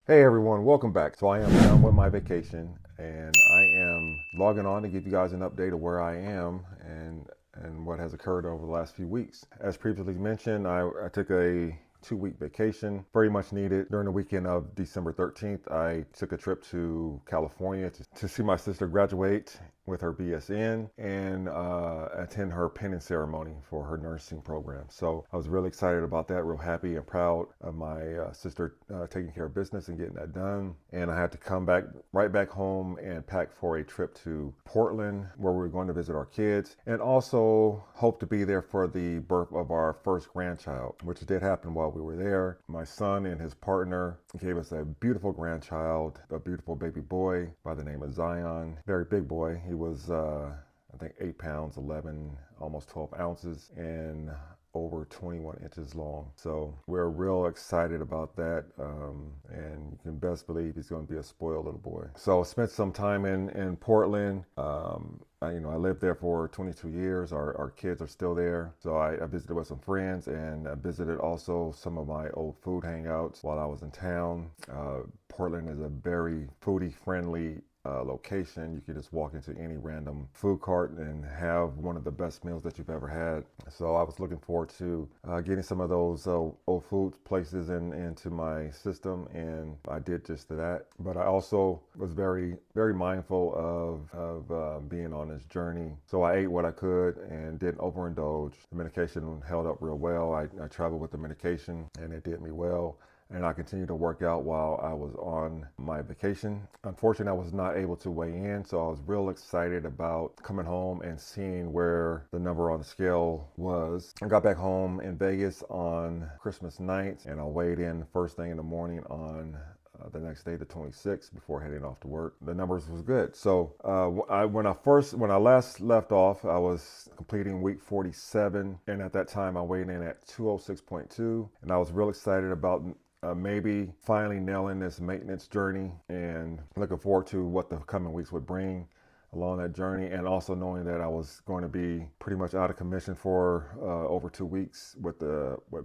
Hey everyone, welcome back. So I am done with my vacation and I am logging on to give you guys an update of where I am and what has occurred over the last few weeks. As previously mentioned, I took a 2-week vacation, very much needed. During the weekend of December 13th, I took a trip to California to see my sister graduate with her BSN and attend her pinning ceremony for her nursing program. So I was really excited about that, real happy and proud of my sister taking care of business and getting that done. And I had to come back right back home and pack for a trip to Portland where we were going to visit our kids and also hope to be there for the birth of our first grandchild, which did happen while we were there. My son and his partner gave us a beautiful grandchild, a beautiful baby boy by the name of Zion. Very big boy. He was, I think, 8 pounds, 11, almost 12 ounces, and over 21 inches long. So we're real excited about that. And you can best believe he's going to be a spoiled little boy. So I spent some time in Portland. I lived there for 22 years. Our kids are still there. So I visited with some friends and I visited also some of my old food hangouts while I was in town. Portland is a very foodie friendly location. You can just walk into any random food cart and have one of the best meals that you've ever had. So I was looking forward to getting some of those old food places into my system, and I did just that. But I also was very, very mindful of being on this journey. So I ate what I could and didn't overindulge. The medication held up real well. I traveled with the medication and it did me well. And I continued to work out while I was on my vacation. Unfortunately, I was not able to weigh in, so I was real excited about coming home and seeing where the number on the scale was. I got back home in Vegas on Christmas night, and I weighed in first thing in the morning on the next day, the 26th, before heading off to work. The numbers was good. So when I last left off, I was completing week 47, and at that time I weighed in at 206.2, and I was real excited about maybe finally nailing this maintenance journey and looking forward to what the coming weeks would bring along that journey, and also knowing that I was going to be pretty much out of commission for over 2 weeks with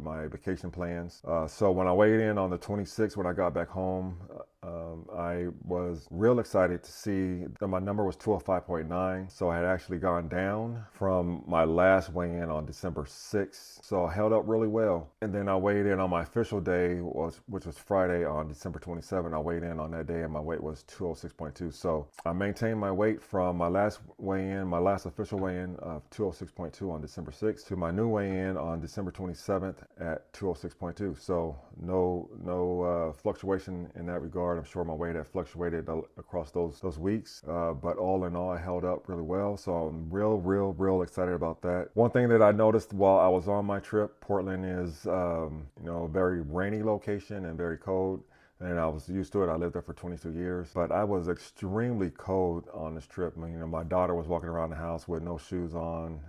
my vacation plans. So when I weighed in on the 26th, when I got back home, I was real excited to see that my number was 205.9. So I had actually gone down from my last weigh-in on December 6th. So I held up really well. And then I weighed in on my official day, which was Friday on December 27th. I weighed in on that day and my weight was 206.2. So I maintained my weight from my last weigh-in, my last official weigh-in of 206.2 on December 6th to my new weigh-in on December 27th at 206.2. So no fluctuation in that regard. I'm sure my weight had fluctuated across those weeks, but all in all, I held up really well. So I'm real excited about that. One thing that I noticed while I was on my trip, Portland is a very rainy location and very cold. And I was used to it. I lived there for 22 years, but I was extremely cold on this trip. My daughter was walking around the house with no shoes on,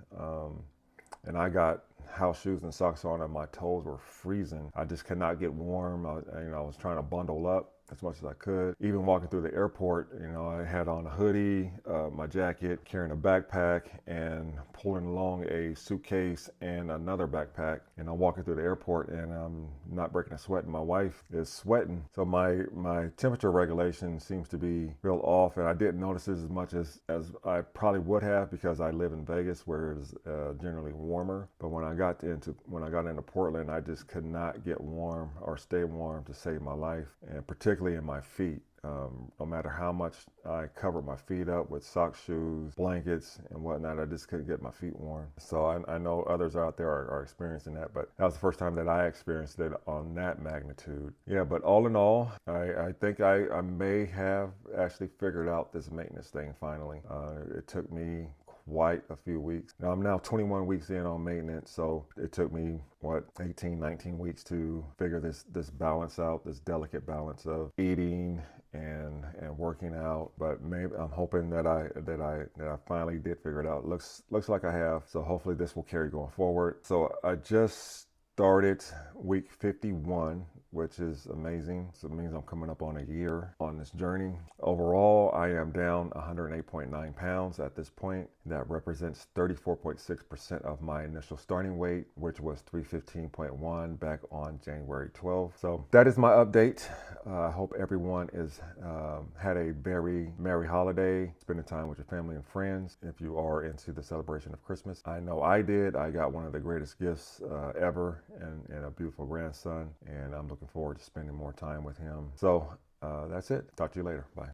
and I got house shoes and socks on, and my toes were freezing. I just could not get warm. I was trying to bundle up as much as I could. Even walking through the airport, I had on a hoodie, my jacket, carrying a backpack, and pulling along a suitcase and another backpack. And I'm walking through the airport, and I'm not breaking a sweat, and my wife is sweating. So my temperature regulation seems to be real off, and I didn't notice this as much as I probably would have because I live in Vegas, where it's generally warmer. But when I got into Portland, I just could not get warm or stay warm to save my life, and particularly in my feet. No matter how much I covered my feet up with socks, shoes, blankets, and whatnot, I just couldn't get my feet warm. So I know others out there are experiencing that, but that was the first time that I experienced it on that magnitude. Yeah, but all in all, I think I may have actually figured out this maintenance thing finally. It took me quite a few weeks. Now I'm now 21 weeks in on maintenance, so it took me 18, 19 weeks to figure this balance out, this delicate balance of eating and working out. But maybe I'm hoping that I finally did figure it out. Looks like I have. So hopefully this will carry going forward. So I just started week 51 which is amazing. So it means I'm coming up on a year on this journey. Overall, I am down 108.9 pounds at this point. That represents 34.6% of my initial starting weight, which was 315.1 back on January 12th. So that is my update. I hope everyone is had a very merry holiday, spending time with your family and friends if you are into the celebration of Christmas. I know I did. I got one of the greatest gifts ever and a beautiful grandson, and I'm looking forward to spending more time with him. So that's it. Talk to you later. Bye.